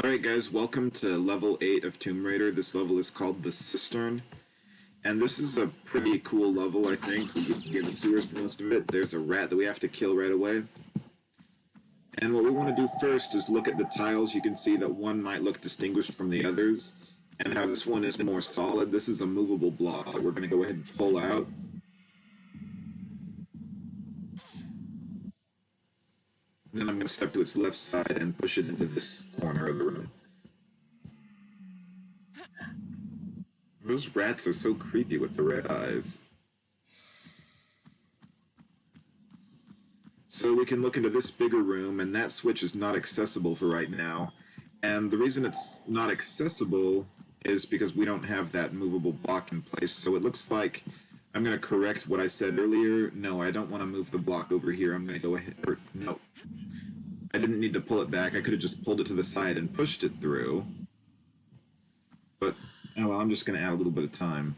Alright guys, welcome to level 8 of Tomb Raider. This level is called the Cistern. And this is a pretty cool level, I think. We get the sewers for most of it. There's a rat that we have to kill right away. And what we want to do first is look at the tiles. You can see that one might look distinguished from the others, and how this one is more solid. This is a movable block that we're going to go ahead and pull out. And then I'm going to step to its left side and push it into this corner of the room. Those rats are so creepy with the red eyes. So we can look into this bigger room, and that switch is not accessible for right now. And the reason it's not accessible is because we don't have that movable block in place. So it looks like I'm going to correct what I said earlier. No, I don't want to move the block over here. I'm going to go ahead, no. I didn't need to pull it back. I could have just pulled it to the side and pushed it through. But, oh well, I'm just going to add a little bit of time.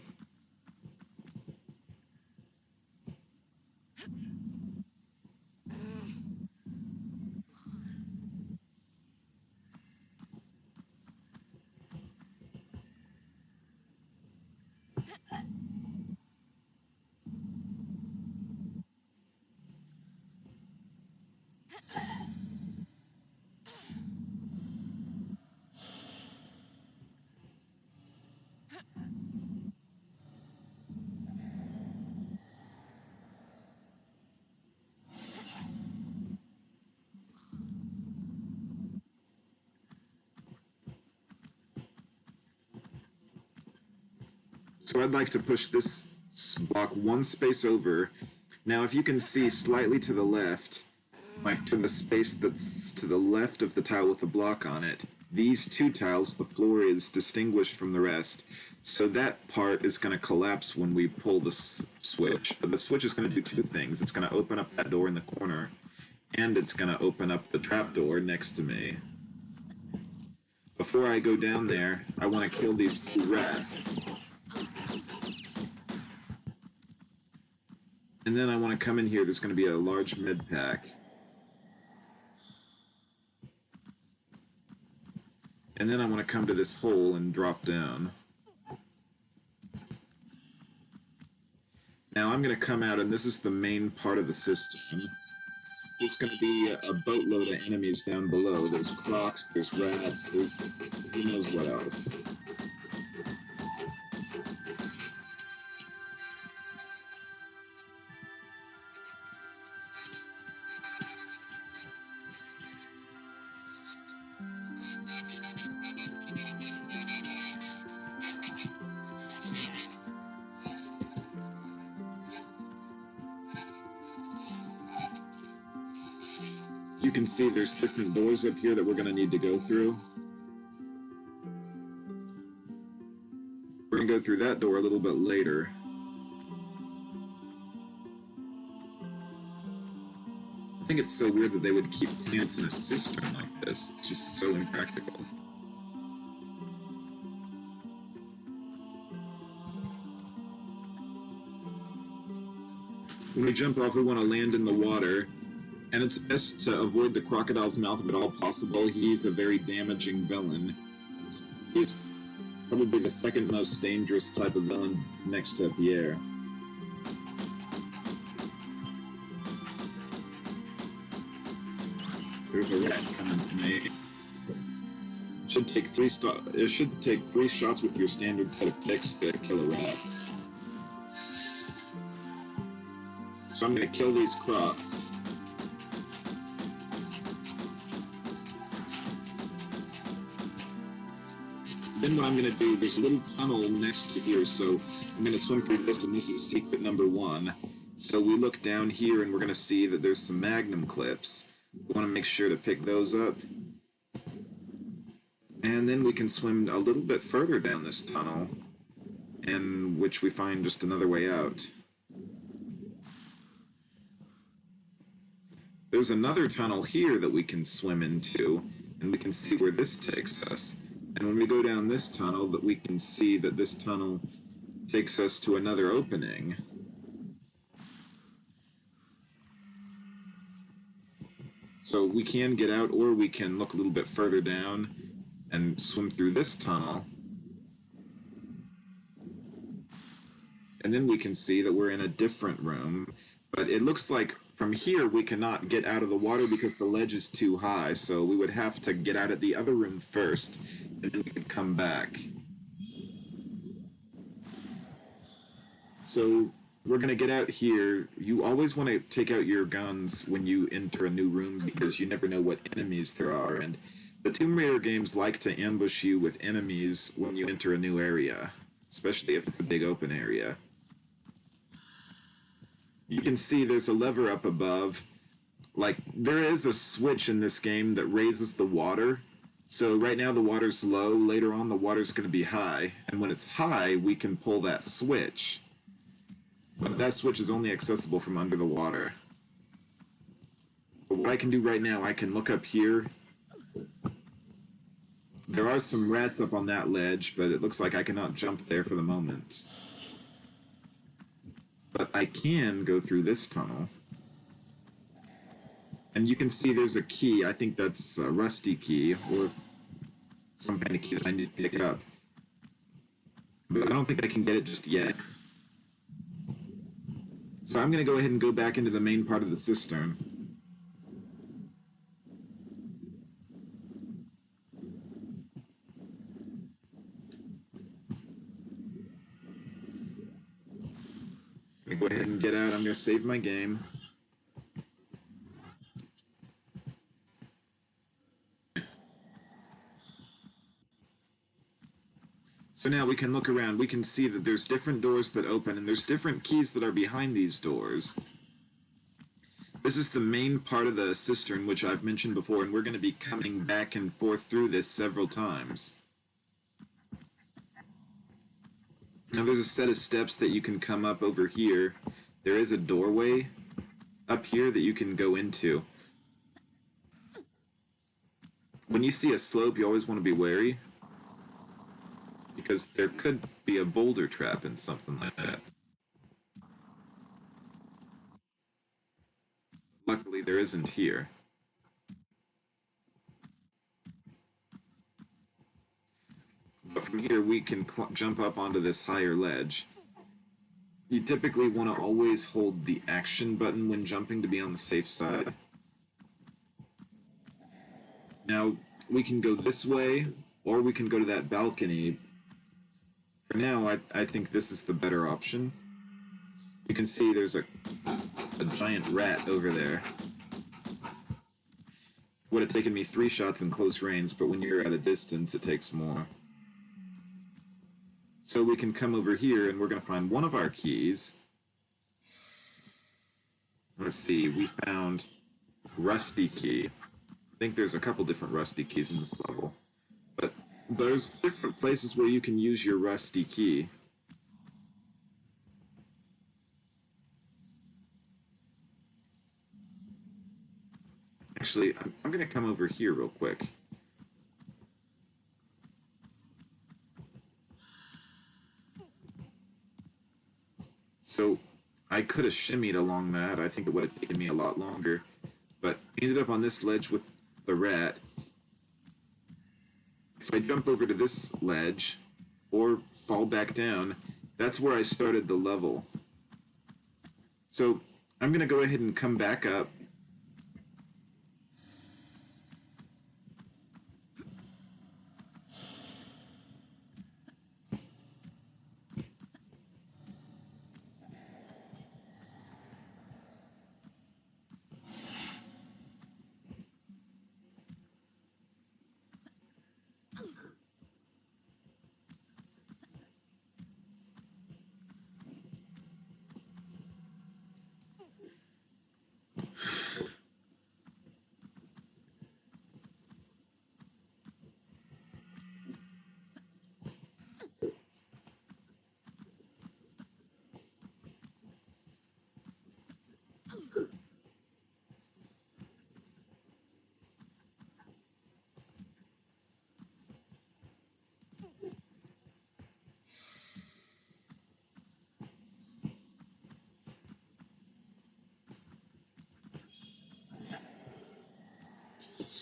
So I'd like to push this block one space over. Now if you can see slightly to the left, like to the space that's to the left of the tile with the block on it, these two tiles, the floor is distinguished from the rest. So that part is going to collapse when we pull the switch. But the switch is going to do two things. It's going to open up that door in the corner, and it's going to open up the trapdoor next to me. Before I go down there, I want to kill these two rats. And then I want to come in here. There's going to be a large med pack. And then I want to come to this hole and drop down. Now I'm going to come out, and this is the main part of the system. There's going to be a boatload of enemies down below. There's crocs, there's rats, there's who knows what else. You can see there's different doors up here that we're going to need to go through. We're going to go through that door a little bit later. I think it's so weird that they would keep plants in a cistern like this. It's just so impractical. When we jump off, we want to land in the water. And it's best to avoid the crocodile's mouth if at all possible. He's a very damaging villain. He's probably the second most dangerous type of villain next to Pierre. There's a rat coming to me. It should take three shots with your standard set of picks to kill a rat. So I'm going to kill these crocs. Then what I'm going to do, there's a little tunnel next to here, so I'm going to swim through this, and this is secret number 1. So we look down here, and we're going to see that there's some Magnum Clips. We want to make sure to pick those up. And then we can swim a little bit further down this tunnel, in which we find just another way out. There's another tunnel here that we can swim into, and we can see where this takes us. And when we go down this tunnel, that we can see that this tunnel takes us to another opening. So we can get out, or we can look a little bit further down. and swim through this tunnel. And then we can see that we're in a different room, but it looks like from here we cannot get out of the water because the ledge is too high, so we would have to get out of the other room first, and then we could come back. So we're going to get out here. You always want to take out your guns when you enter a new room because you never know what enemies there are, and the Tomb Raider games like to ambush you with enemies when you enter a new area, especially if it's a big open area. You can see there's a lever up above. Like, there is a switch in this game that raises the water. So right now the water's low, later on the water's going to be high. And when it's high, we can pull that switch. But that switch is only accessible from under the water. But what I can do right now, I can look up here. There are some rats up on that ledge, but it looks like I cannot jump there for the moment. But I can go through this tunnel. And you can see there's a key. I think that's a rusty key, or some kind of key that I need to pick up. But I don't think I can get it just yet. So I'm going to go ahead and go back into the main part of the cistern. I'm going to go ahead and get out. I'm going to save my game. So now we can look around. We can see that there's different doors that open, and there's different keys that are behind these doors. This is the main part of the cistern, which I've mentioned before, and we're going to be coming back and forth through this several times. Now there's a set of steps that you can come up over here. There is a doorway up here that you can go into. When you see a slope, you always want to be wary, because there could be a boulder trap in something like that. Luckily, there isn't here. But from here, we can jump up onto this higher ledge. You typically want to always hold the action button when jumping to be on the safe side. Now, we can go this way, or we can go to that balcony. For now, I think this is the better option. You can see there's a giant rat over there. Would have taken me 3 shots in close range, but when you're at a distance, it takes more. So we can come over here, and we're going to find one of our keys. Let's see, we found rusty key. I think there's a couple different rusty keys in this level. But there's different places where you can use your rusty key. Actually, I'm going to come over here real quick. So I could have shimmied along that. I think it would have taken me a lot longer. But I ended up on this ledge with the rat. If I jump over to this ledge or fall back down, that's where I started the level. So I'm going to go ahead and come back up.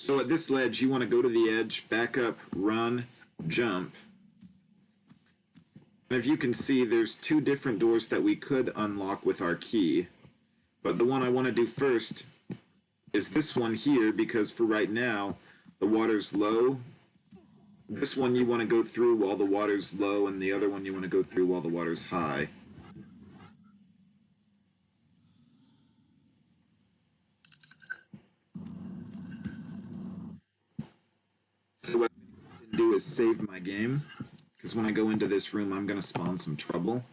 So at this ledge, you want to go to the edge, back up, run, jump. And if you can see, there's two different doors that we could unlock with our key. But the one I want to do first is this one here, because for right now, the water's low. This one you want to go through while the water's low, and the other one you want to go through while the water's high. So what I'm going to do is save my game, because when I go into this room, I'm going to spawn some trouble.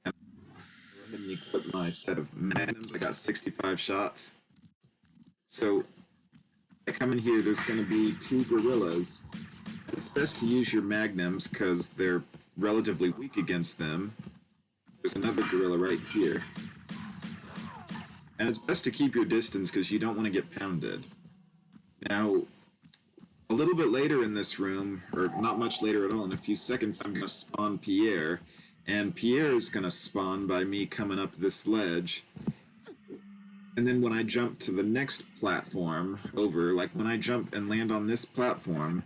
And let me equip my set of magnums. I got 65 shots. So I come in here, there's going to be two gorillas. It's best to use your magnums because they're relatively weak against them. There's another gorilla right here. And it's best to keep your distance because you don't want to get pounded. Now, a little bit later in this room, or not much later at all, in a few seconds, I'm going to spawn Pierre. And Pierre is going to spawn by me coming up this ledge. And then when I jump to the next platform over, like when I jump and land on this platform,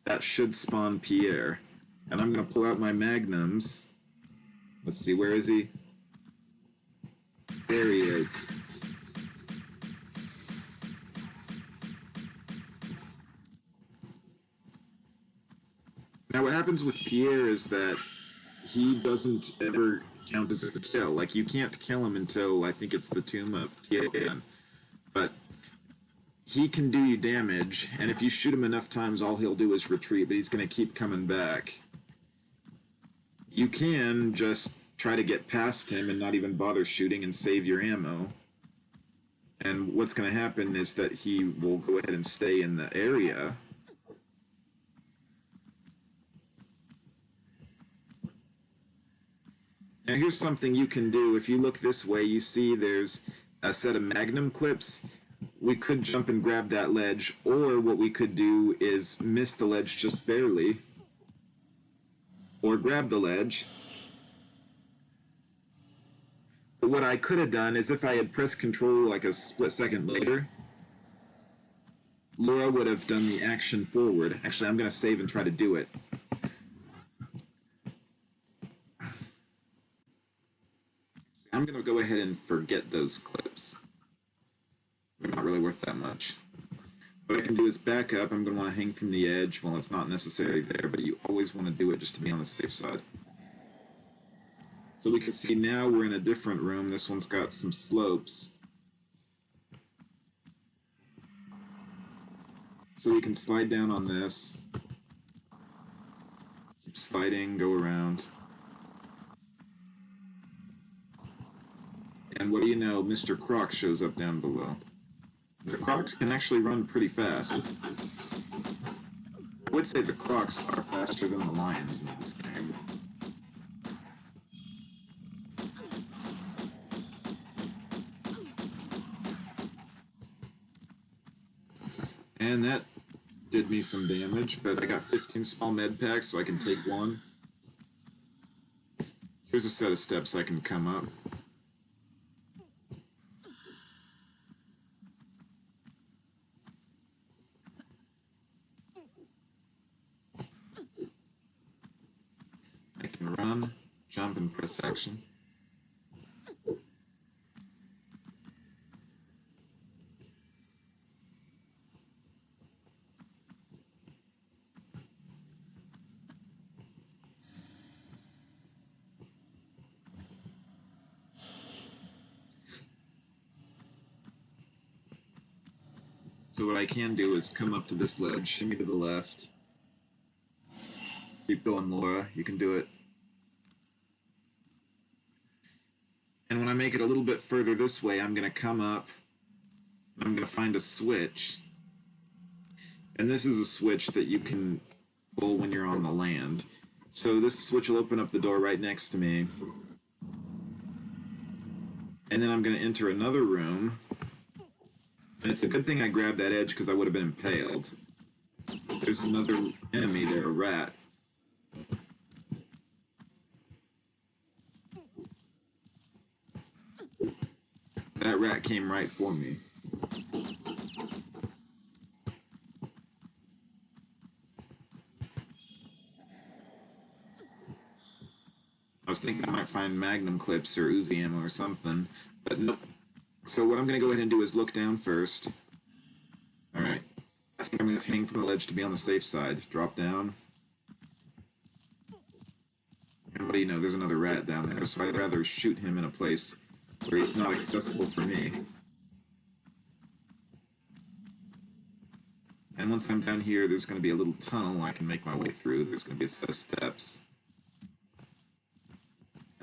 that should spawn Pierre. And I'm going to pull out my magnums. Let's see, where is he? There he is. Now what happens with Pierre is that he doesn't ever count as a kill. Like, you can't kill him until, I think it's the Tomb of Tian. But he can do you damage, and if you shoot him enough times, all he'll do is retreat, but he's going to keep coming back. You can just try to get past him and not even bother shooting and save your ammo. And what's going to happen is that he will go ahead and stay in the area. Now here's something you can do. If you look this way, you see there's a set of Magnum Clips. We could jump and grab that ledge, or what we could do is miss the ledge just barely, or grab the ledge. But what I could have done is if I had pressed control like a split second later, Laura would have done the action forward. Actually, I'm going to save and try to do it. I'm going to go ahead and forget those clips. They're not really worth that much. What I can do is back up. I'm going to want to hang from the edge. Well, it's not necessary there, but you always want to do it just to be on the safe side. So we can see now we're in a different room. This one's got some slopes. So we can slide down on this. Keep sliding, go around. And what do you know, Mr. Croc shows up down below. The Crocs can actually run pretty fast. I would say the Crocs are faster than the lions in this game. And that did me some damage, but I got 15 small med packs, so I can take one. Here's a set of steps I can come up. I can run, jump, and press action. So what I can do is come up to this ledge, shimmy to the left. Keep going, Laura. You can do it. And when I make it a little bit further this way, I'm going to come up, and I'm going to find a switch. And this is a switch that you can pull when you're on the land. So this switch will open up the door right next to me. And then I'm going to enter another room. And it's a good thing I grabbed that edge because I would have been impaled. There's another enemy there, a rat. That rat came right for me. I was thinking I might find Magnum Clips or Uzi ammo or something, but nope. So what I'm going to go ahead and do is look down first. Alright. I think I'm going to hang from the ledge to be on the safe side. Drop down. And what do you know, there's another rat down there, so I'd rather shoot him in a place where he's not accessible for me. And once I'm down here, there's going to be a little tunnel I can make my way through. There's going to be a set of steps.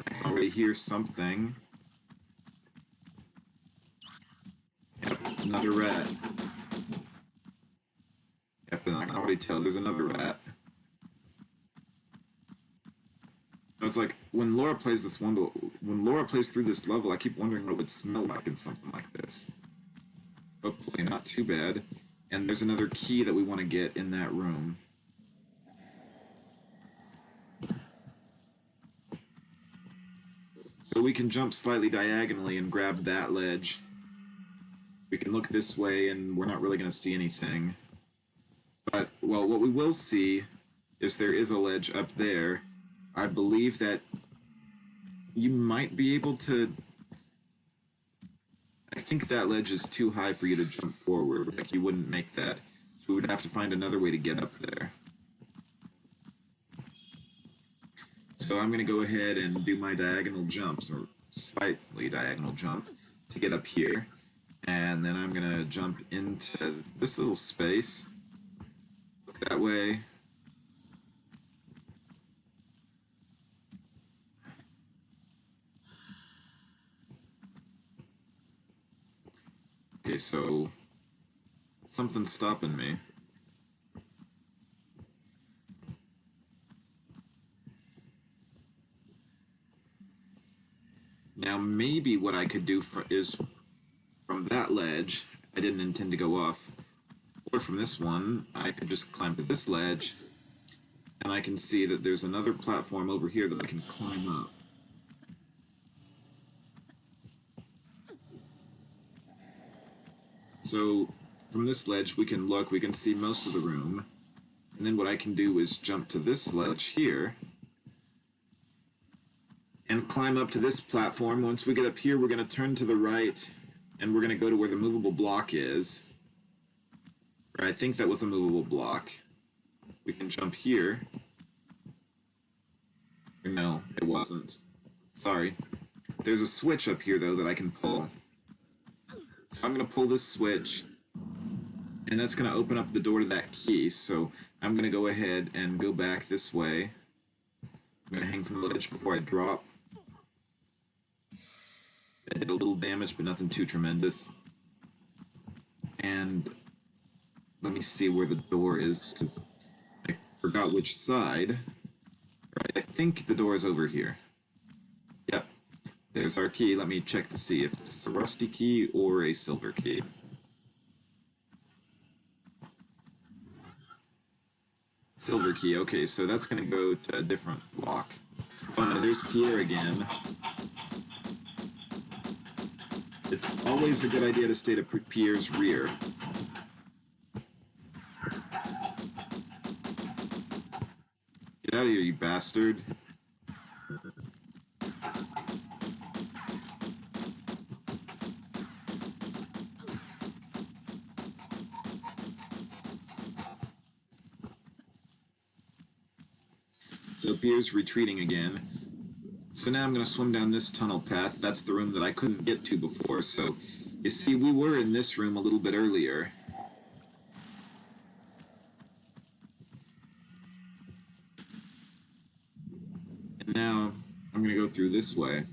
I can already hear something. Yep, another rat. Yep, and I can already tell there's another rat. It's like, when Laura plays through this level, I keep wondering what it would smell like in something like this. Hopefully not too bad. And there's another key that we want to get in that room. So we can jump slightly diagonally and grab that ledge. We can look this way and we're not really going to see anything. But, well, what we will see is there is a ledge up there. I believe that you might be able to... I think that ledge is too high for you to jump forward. Like, you wouldn't make that. So we would have to find another way to get up there. So I'm going to go ahead and do my diagonal jumps, or slightly diagonal jump, to get up here. And then I'm going to jump into this little space. Look that way. Okay, so something's stopping me. Now maybe what I could do is from that ledge, I didn't intend to go off, or from this one, I could just climb to this ledge, and I can see that there's another platform over here that I can climb up. So, from this ledge, we can see most of the room. And then what I can do is jump to this ledge here. And climb up to this platform. Once we get up here, we're going to turn to the right. And we're going to go to where the movable block is. Or I think that was a movable block. We can jump here. Or no, it wasn't. Sorry. There's a switch up here, though, that I can pull. So I'm going to pull this switch, and that's going to open up the door to that key. So I'm going to go ahead and go back this way. I'm going to hang from the ledge before I drop. I did a little damage, but nothing too tremendous. And let me see where the door is, because I forgot which side. Right, I think the door is over here. Yep. There's our key. Let me check to see if it's a rusty key or a silver key. Silver key, okay, so that's going to go to a different block. Oh no, there's Pierre again. It's always a good idea to stay to Pierre's rear. Get out of here, you bastard. So Pierre's retreating again. So now I'm going to swim down this tunnel path. That's the room that I couldn't get to before. So, you see, we were in this room a little bit earlier. And now, I'm going to go through this way.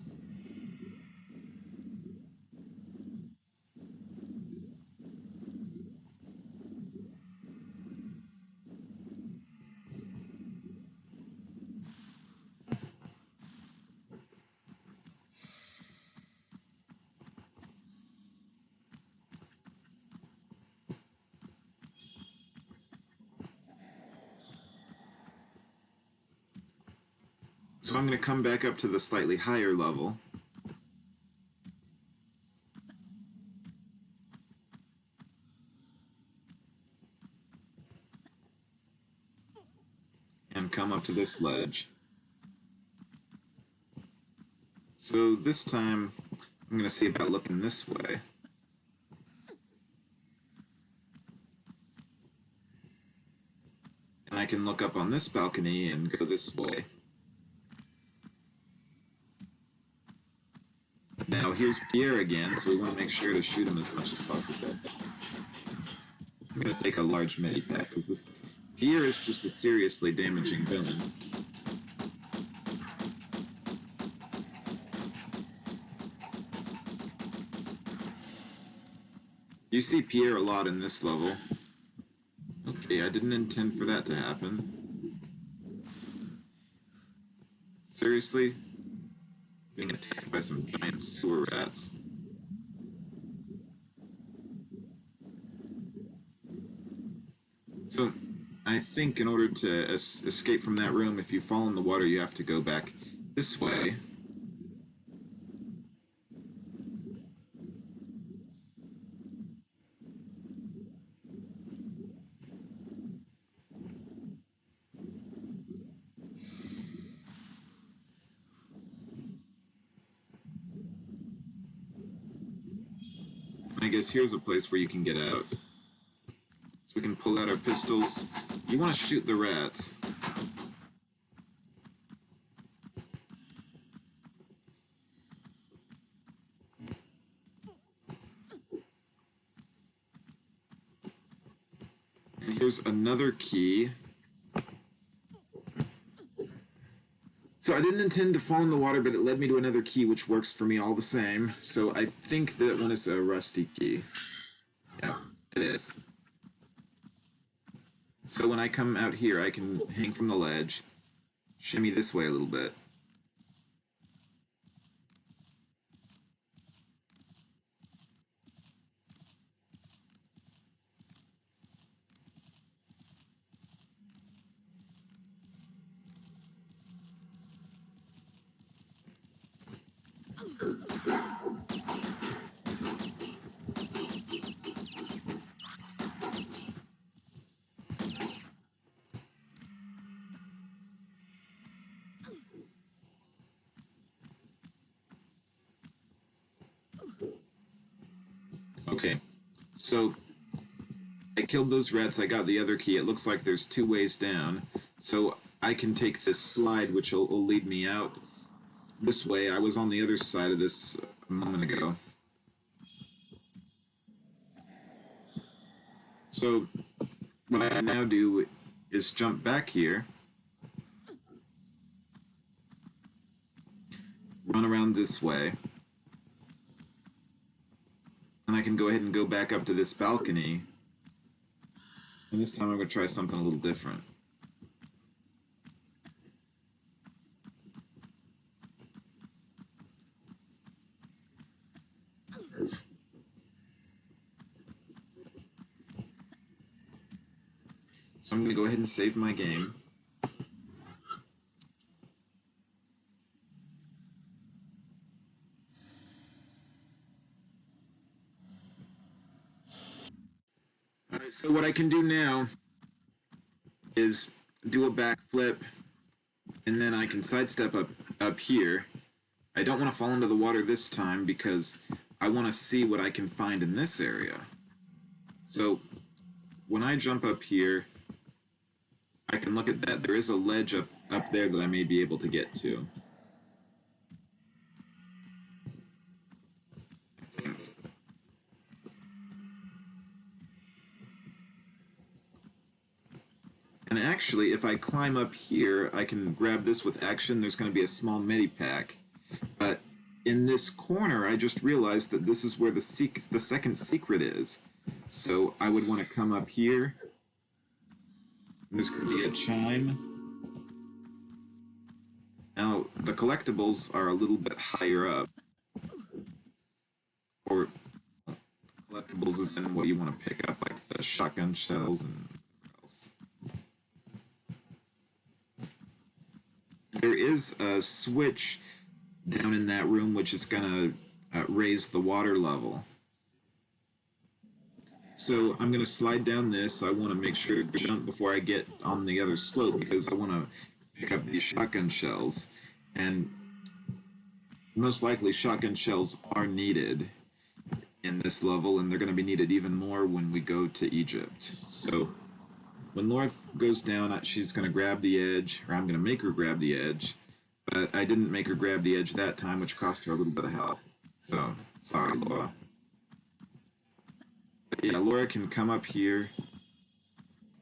So I'm going to come back up to the slightly higher level. And come up to this ledge. So this time, I'm going to see about looking this way. And I can look up on this balcony and go this way. Now here's Pierre again, so we want to make sure to shoot him as much as possible. I'm going to take a large medipack, because this Pierre is just a seriously damaging villain. You see Pierre a lot in this level. Okay, I didn't intend for that to happen. Seriously? Being attacked by some giant sewer rats. So, I think in order to escape from that room, if you fall in the water, you have to go back this way. I guess here's a place where you can get out. So we can pull out our pistols. You want to shoot the rats. And here's another key. So I didn't intend to fall in the water, but it led me to another key, which works for me all the same. So I think that one is a rusty key. Yeah, it is. So when I come out here, I can hang from the ledge, shimmy this way a little bit. Okay, so I killed those rats, I got the other key. It looks like there's 2 ways down. So I can take this slide, which will lead me out this way. I was on the other side of this a moment ago. So what I now do is jump back here, run around this way, and I can go ahead and go back up to this balcony. And this time I'm going to try something a little different. So I'm going to go ahead and save my game. Alright, so what I can do now is do a backflip, and then I can sidestep up here. I don't want to fall into the water this time because I want to see what I can find in this area. So when I jump up here, I can look at that. There is a ledge up there that I may be able to get to. I think. And actually, if I climb up here, I can grab this with action. There's going to be a small medipack. But in this corner, I just realized that this is where the second secret is. So I would want to come up here. There's going to be a chime. Now, the collectibles are a little bit higher up. Or collectibles is in what you want to pick up, like the shotgun shells and else. There is a switch down in that room which is going to raise the water level. So I'm going to slide down this. I want to make sure to jump before I get on the other slope because I want to pick up these shotgun shells. And most likely shotgun shells are needed in this level, and they're going to be needed even more when we go to Egypt. So when Laura goes down, she's going to grab the edge, or I'm going to make her grab the edge, but I didn't make her grab the edge that time, which cost her a little bit of health. So, sorry, Laura. But yeah, Laura can come up here.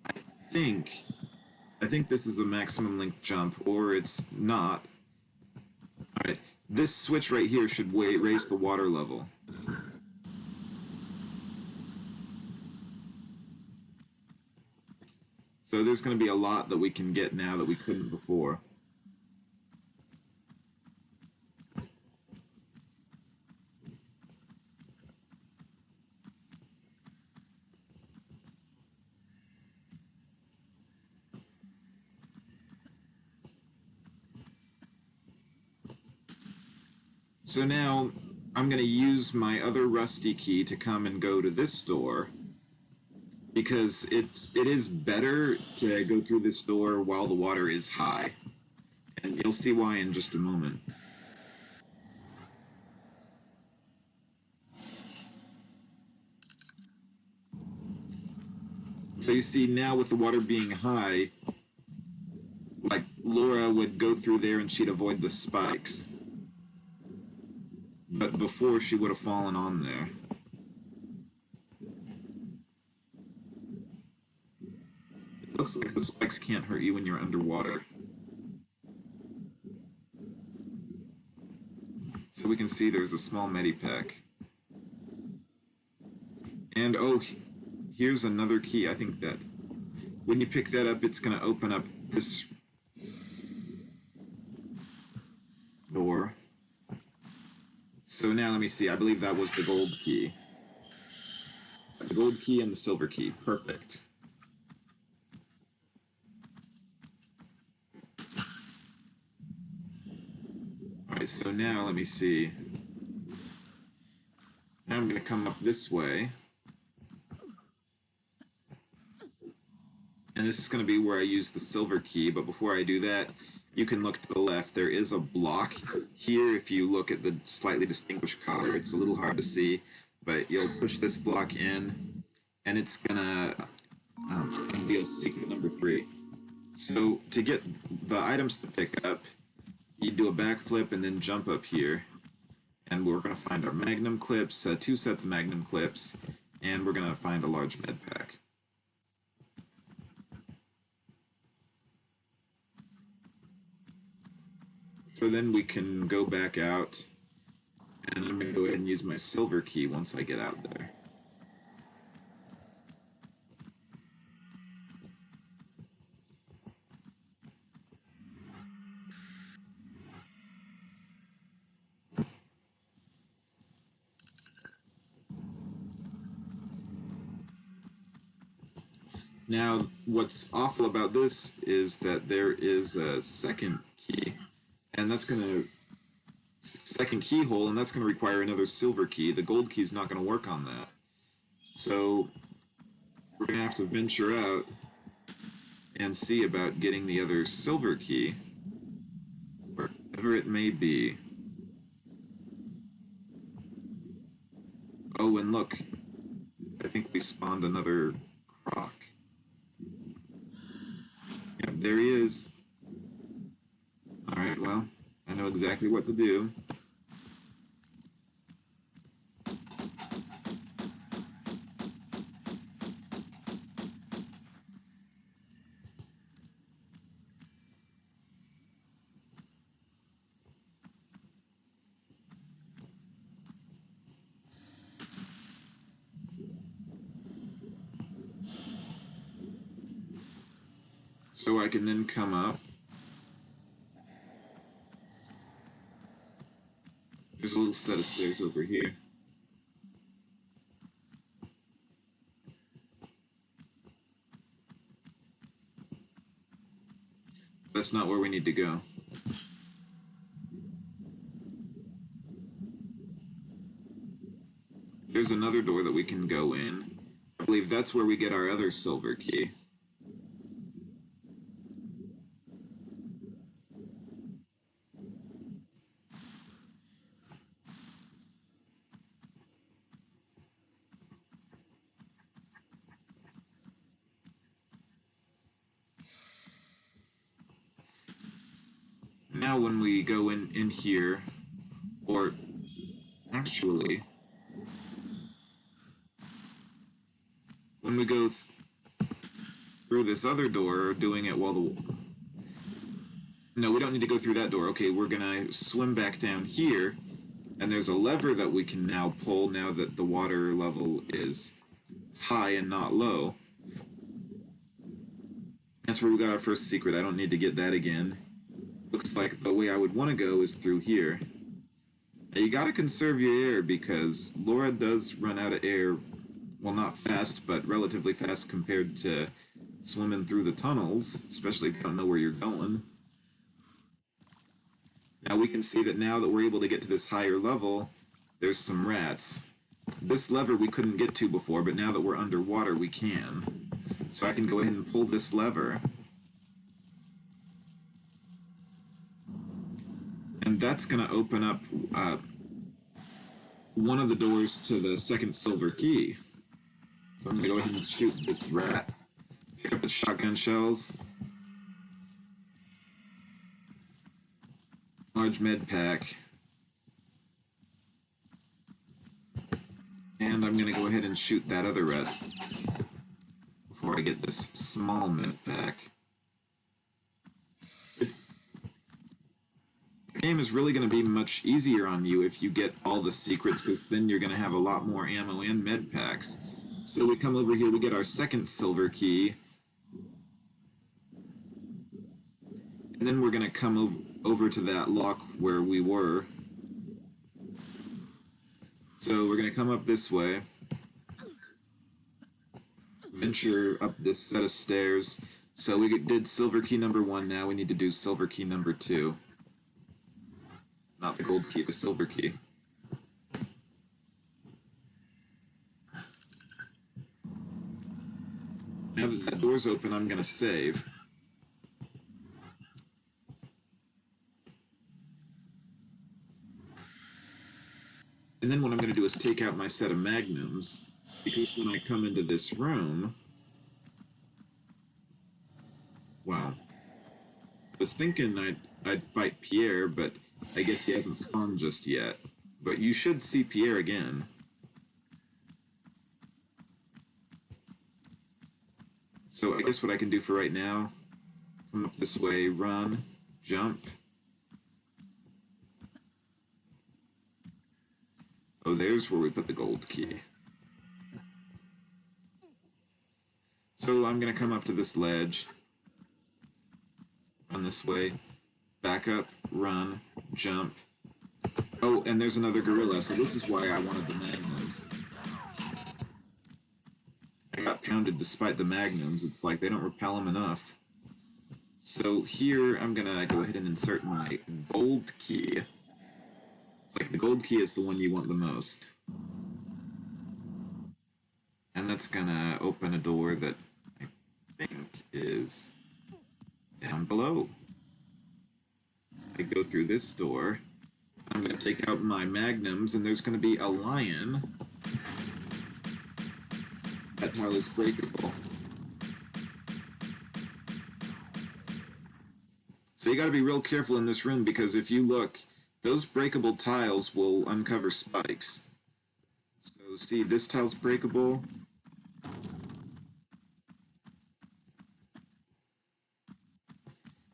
I think this is a maximum length jump, or it's not. Alright, this switch right here should raise the water level. So there's going to be a lot that we can get now that we couldn't before. So now I'm going to use my other rusty key to come and go to this door, because it is better to go through this door while the water is high. And you'll see why in just a moment. So you see now with the water being high, like Laura would go through there and she'd avoid the spikes. But before she would have fallen on there. It looks like the spikes can't hurt you when you're underwater. So we can see there's a small medipack. And oh, here's another key. I think that when you pick that up, it's going to open up this door. So now let me see. I believe that was the gold key. The gold key and the silver key. Perfect. Alright, so now let me see. Now I'm going to come up this way. And this is going to be where I use the silver key, but before I do that, you can look to the left. There is a block here. If you look at the slightly distinguished color, it's a little hard to see, but you'll push this block in, and it's going to reveal secret number 3. So to get the items to pick up, you do a backflip and then jump up here, and we're going to find our Magnum Clips, 2 sets of Magnum Clips, and we're going to find a large med pack. So then we can go back out, and I'm going to go ahead and use my silver key once I get out there. Now, what's awful about this is that there is a second key, and that's going to second keyhole, and that's going to require another silver key. The gold key is not going to work on that. So we're going to have to venture out and see about getting the other silver key, wherever it may be. Oh, and look, I think we spawned another croc. Yeah, there he is. Alright, well, I know exactly what to do. So I can then come up. There's a little set of stairs over here. That's not where we need to go. There's another door that we can go in. I believe that's where we get our other silver key. Now when we go in here, or actually, when we go through this other door, doing it while the... No, we don't need to go through that door. Okay, we're gonna swim back down here, and there's a lever that we can now pull now that the water level is high and not low. That's where we got our first secret. I don't need to get that again. Looks like the way I would want to go is through here. Now you gotta conserve your air because Laura does run out of air. Well, not fast, but relatively fast compared to swimming through the tunnels, especially if you don't know where you're going. Now we can see that now that we're able to get to this higher level, there's some rats. This lever we couldn't get to before, but now that we're underwater, we can. So I can go ahead and pull this lever. And that's going to open up one of the doors to the second silver key. So I'm going to go ahead and shoot this rat. Pick up the shotgun shells. Large med pack. And I'm going to go ahead and shoot that other rat before I get this small med pack. The game is really going to be much easier on you if you get all the secrets, because then you're going to have a lot more ammo and med packs. So we come over here, we get our second silver key. And then we're going to come over to that lock where we were. So we're going to come up this way. Venture up this set of stairs. So we did silver key number 1, now we need to do silver key number 2. Not the gold key, the silver key. Now that the door's open, I'm going to save. And then what I'm going to do is take out my set of magnums, because when I come into this room... Wow. I was thinking I'd fight Pierre, but I guess he hasn't spawned just yet. But you should see Pierre again. So I guess what I can do for right now, come up this way, run, jump. Oh, there's where we put the gold key. So I'm going to come up to this ledge, run this way, back up, run, jump. Oh, and there's another gorilla, so this is why I wanted the magnums. I got pounded despite the magnums. It's like they don't repel them enough. So here, I'm going to go ahead and insert my gold key. It's like the gold key is the one you want the most. And that's going to open a door that I think is down below. I go through this door. I'm going to take out my magnums, and there's going to be a lion. That tile is breakable. So you got to be real careful in this room, because if you look, those breakable tiles will uncover spikes. So see, this tile's breakable.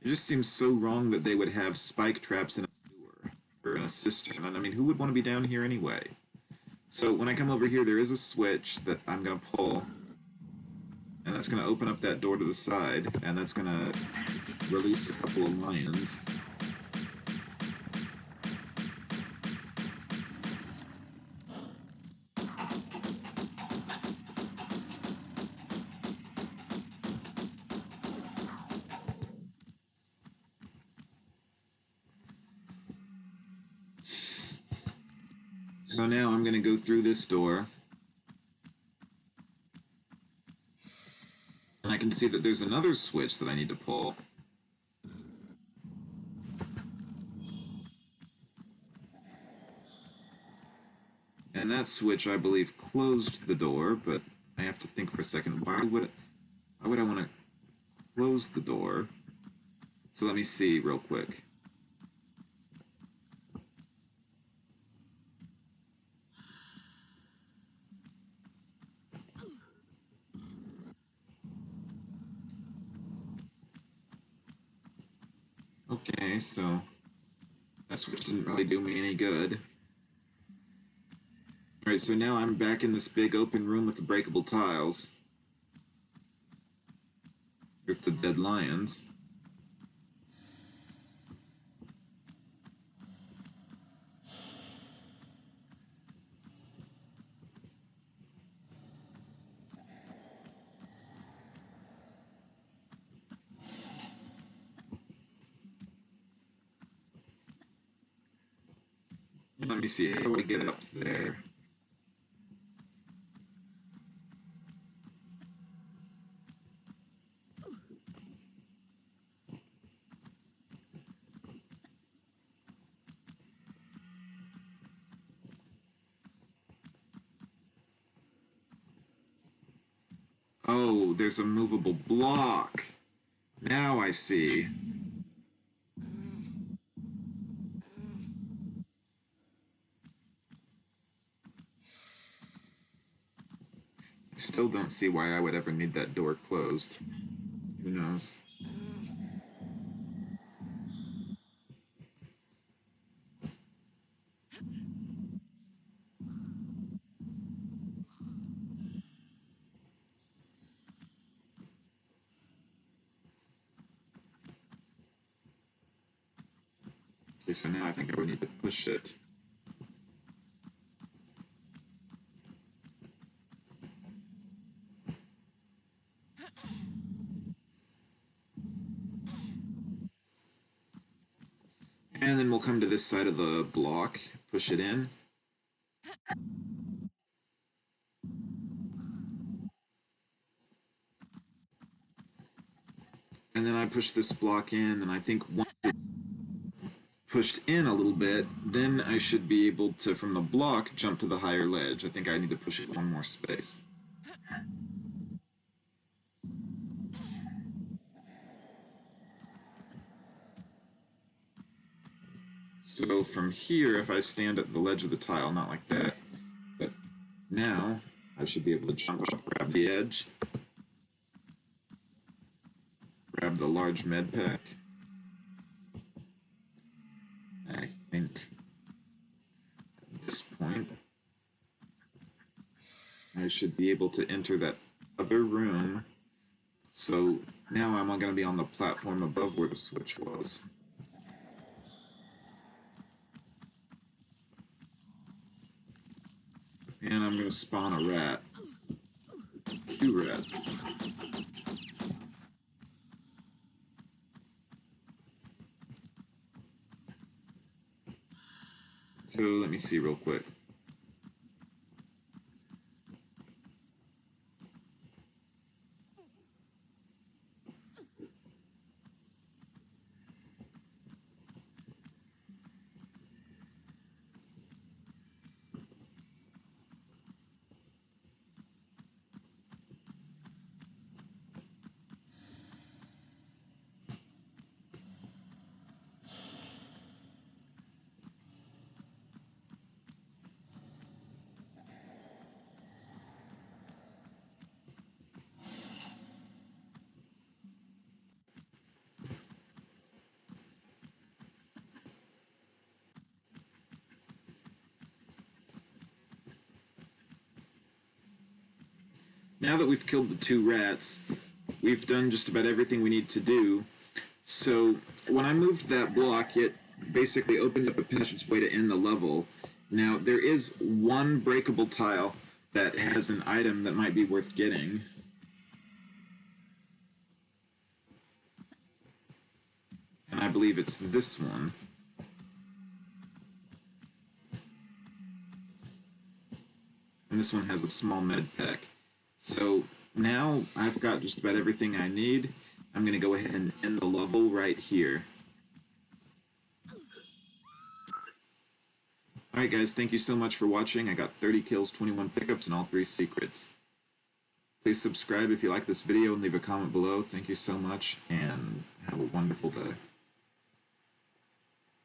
It just seems so wrong that they would have spike traps in a sewer or in a cistern. And I mean, who would want to be down here anyway? So when I come over here, there is a switch that I'm going to pull. And that's going to open up that door to the side. And that's going to release a couple of lions. So now I'm going to go through this door. And I can see that there's another switch that I need to pull. And that switch, I believe, closed the door, but I have to think for a second. Why would I want to close the door? So let me see real quick. Okay, so that switch didn't really do me any good. Alright, so now I'm back in this big open room with the breakable tiles. With the dead lions. Let me see, how do I get up there? Oh, there's a movable block. Now I see. I still don't see why I would ever need that door closed. Who knows? Okay, so now I think I would need to push it. And then we'll come to this side of the block, push it in. And then I push this block in, and I think once it's pushed in a little bit, then I should be able to, from the block, jump to the higher ledge. I think I need to push it one more space. So from here, if I stand at the ledge of the tile, not like that, but now I should be able to jump up, grab the edge, grab the large med pack. I think at this point, I should be able to enter that other room. So now I'm going to be on the platform above where the switch was. And I'm going to spawn a rat. 2 rats. So let me see real quick. Now that we've killed the 2 rats, we've done just about everything we need to do. So when I moved that block, it basically opened up a passageway to end the level. Now there is one breakable tile that has an item that might be worth getting. And I believe it's this one. And this one has a small med pack. So now I've got just about everything I need. I'm going to go ahead and end the level right here. Alright guys, thank you so much for watching. I got 30 kills, 21 pickups, and all 3 secrets. Please subscribe if you like this video and leave a comment below. Thank you so much, and have a wonderful day.